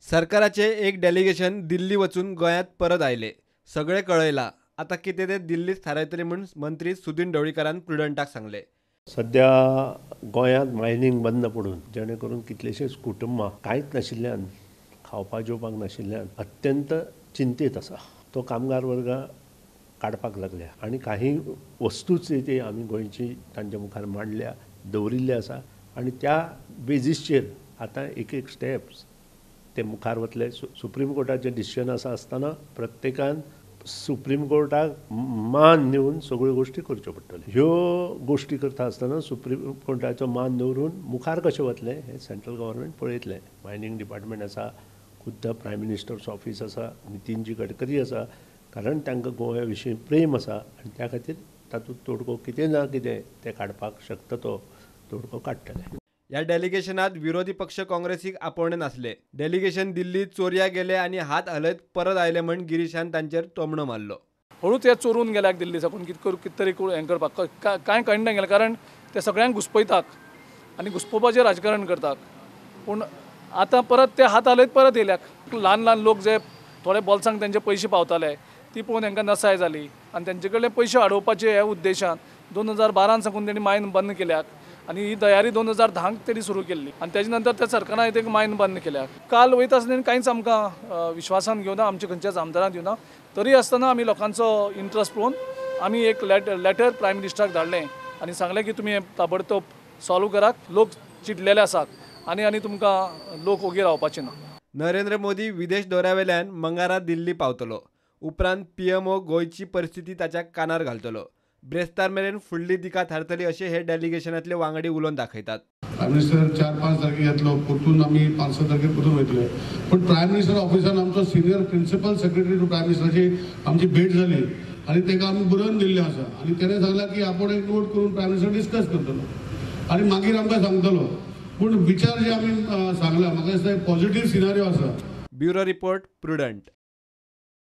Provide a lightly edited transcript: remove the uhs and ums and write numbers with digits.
सरकाराचे एक डेलिगेशन दिल्ली वचून गोंयांत परत आयले. सगळे कळयला. आता कितें ते दिल्लीत थारायतले म्हूण मंत्री सुदीन ढवळीकरान प्रुडंटाक सांगले. सध्या गोंयांत मायनिंग बंद पडून जेणे करून कितलेशेच कुटुंबां कांयच नाशिल्ल्यान खावपाक जेवपाक नाशिल्ल्यान अत्यंत चिंतीत आसा. तो कामगार वर्ग काडपाक लागल्या आनी काही वस्तूच ती आमी गोंयची तांच्या मुखार मांडल्या दवरिल्ले आसा आनी त्या बेजीसचेर आतां एक एक स्टेप्स ते मुखार वतले. सुप्रीम कोर्टाचें डिसिजन आसा आसतना प्रत्येकान सुप्रीम कोर्टाक मान दिवन सगळ्यो गोश्टी करच्यो पडटल्यो. ह्यो गोश्टी करता आसतना सुप्रीम कोर्टाचो मान दवरून मुखार कशें वतले हें सेंट्रल गव्हर्मेंट पळयतलें. मायनिंग डिपार्टमेंट आसा, खुद्द प्रायम मिनिस्टर्स ऑफीस आसा, नितीनजी गडकरी आसा, कारण तांकां गोंया विशीं प्रेम आसा आनी त्या खातीर तातूंत तोडगो कितें ना कितें तें काडपाक शकता तो तोडगो काडटले. या डेलिगेशनात विरोधी पक्ष काँग्रेसीक आपोवणे नासले. डेलिगेशन दिल्लीत चोरया गेले आनी हात हलयत परत आयले म्हूण गिरीशान तांचेर तोमणो मारलो. हळूच हे चोरून गेल्याक दिल्ली साकून कितें तरी हें करपाक कांय कळना गेलें, कारण ते सगळ्यांक घुस्पयतात आनी घुस्पोवपाचें राजकारण करतात. पूण आतां परत ते हात हलयत परत येयल्याक. ल्हान ल्हान लोक जे थोडे बोल्सांक तेंचे पयशे पावताले ती पळोवन तांकां नसाय जाली आनी तेंचे कडले पयशे अडोवपाचे हे उद्देशान 2012 साकून तेणी मायन बंद केल्याक आनी ही तयारी 2010 तेणी सुरू केल्ली आनी तेजे नंतर त्या सरकारान एक मायन बंद केल्याक. काल वयता आसतना कांयच आमकां विश्वासान घेवना, आमच्या खंयच्याच आमदारान दिवना. तरी आसतना आमी लोकांचो इंट्रस्ट पळोवन आमी एक लेटर प्रायम मिनिस्टराक धाडलें आनी सांगलें की तुमी ताबडतोब सॉल्व करात. लोक चिडलेले आसात आनी तुमकां लोक ओगी रावपाचे ना. नरेंद्र मोदी विदेश दौऱ्यावेल्यान मंगळारा दिल्ली पावतलो. उपरांत पीएमओ गोंयची परिस्थिती ताच्या कानार घालतलो. ब्रेस्तार मेरेन फुडली दिका थारतली अशें हे डेलिगेशनांतले वांगडी उलोवन दाखयतात. प्रायम मिनिस्टर 4-5 तारखेक येतलो, परतून आमी 5-6 तारखेक परतून वयतले. पूण प्रायम मिनिस्टर ऑफिसान आमचो senior principal secretary to prime मिनिस्टराची आमची भेट जाली आनी ताका आमी बरोवन दिल्लें आसा आनी तेणें सांगलां की आपण एक नोट करून प्रायम मिनिस्टर डिस्कस करतलो आनी मागीर आमकां सांगतलो. पूण विचार जे आमी सांगला म्हाका दिसता पॉझिटिव्ह सिनारियो आसा. Bureau report prudent.